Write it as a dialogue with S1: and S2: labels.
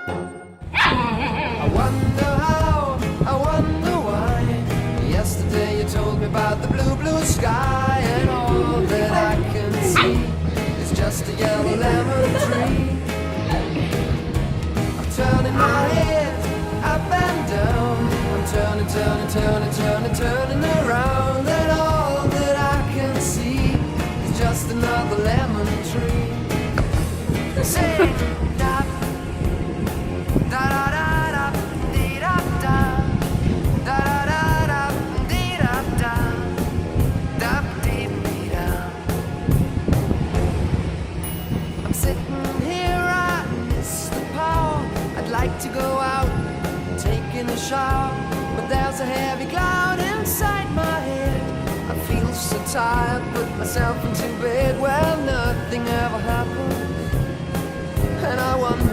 S1: I wonder how, I wonder why. Yesterday you told me about the blue, blue sky, and all that I can see is just a yellow lemon tree. I'm turning my head up and down. I'm turning, turning, turning, turning, turning around, and all that I can see is just another lemon tree. Say, da, da, da, da, dee, da, da, da, da, da, dee, da, da, da, dee, dee, da. I'm sitting here, I miss the power. I'd like to go out, taking a shower, but there's a heavy cloud inside my head. I feel so tired, put myself into bed. Well, nothing ever happened, and I wonder